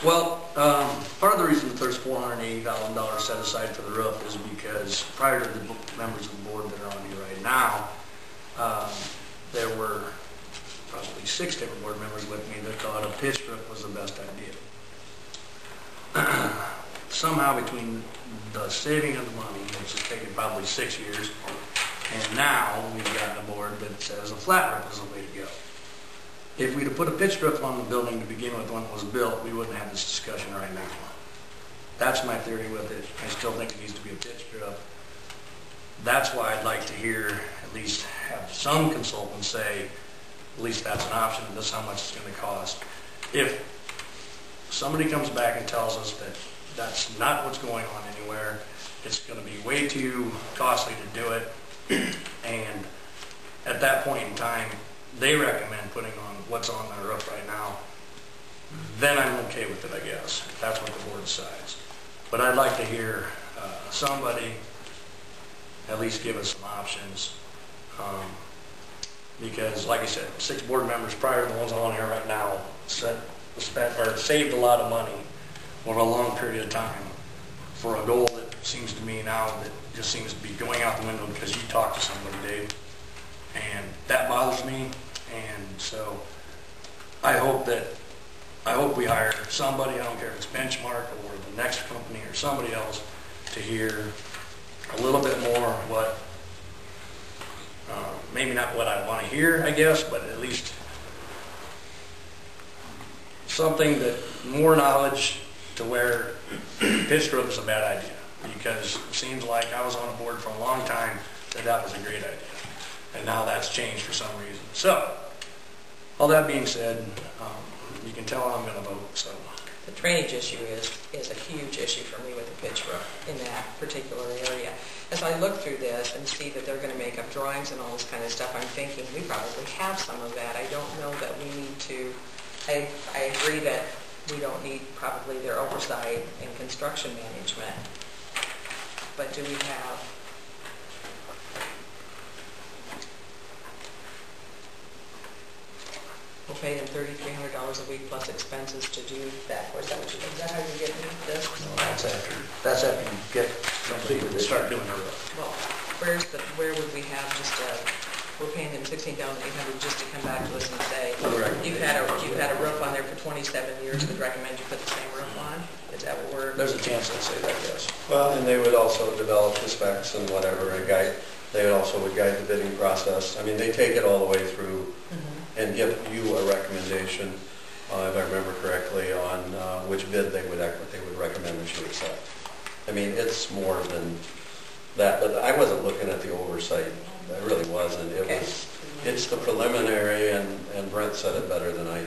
Well, part of the reason that there's $480,000 set aside for the roof is because prior to the members of the board that are on here right now, there were probably 6 different board members with me that thought a pitched roof was the best idea. Somehow between the saving of the money, which has taken probably 6 years, and now we've got a board that says a flat roof is the way to go. If we'd have put a pitched roof on the building to begin with when it was built, we wouldn't have this discussion right now. That's my theory with it. I still think it needs to be a pitched roof. That's why I'd like to hear, at least have some consultants say, at least that's an option, and this is how much it's going to cost. If somebody comes back and tells us that that's not what's going on anywhere, it's going to be way too costly to do it, and at that point in time, they recommend putting on what's on the roof right now, then I'm okay with it, I guess, if that's what the board decides. But I'd like to hear somebody at least give us some options, because, like I said, 6 board members prior to the ones on here right now saved a lot of money over a long period of time for a goal that seems to me now that just seems to be going out the window because you talked to somebody, Dave. And that bothers me, and so I hope we hire somebody, I don't care if it's Benchmark or the next company or somebody else, to hear a little bit more what, maybe not what I want to hear, I guess, but at least something that, more knowledge to where pitched roof is a bad idea, because it seems like I was on a board for a long time that was a great idea. And now that's changed for some reason. So, all that being said, you can tell I'm going to vote. So, the drainage issue is a huge issue for me with the pitch roof in that particular area. As I look through this and see that they're going to make up drawings and all this kind of stuff, I'm thinking we probably have some of that. I don't know that we need to. I agree that we don't need probably their oversight and construction management, but do we have? We'll pay them $3,300 a week plus expenses to do that. Or is that what you think? Is that how you're getting this? No, that's after you get somebody to start doing the roof. Well, where would we have just we're paying them $16,800 just to come back to us and say you've had a roof on there for 27 years. Would recommend you put the same roof on? Is that what we're? There's a chance they'll say that, yes. Well, and they would also develop the specs and whatever and guide. They also would guide the bidding process. I mean, they take it all the way through. And give you a recommendation, if I remember correctly, on which bid they would recommend that you accept. I mean, it's more than that, but I wasn't looking at the oversight. I really wasn't. It's the preliminary, and Brent said it better than I.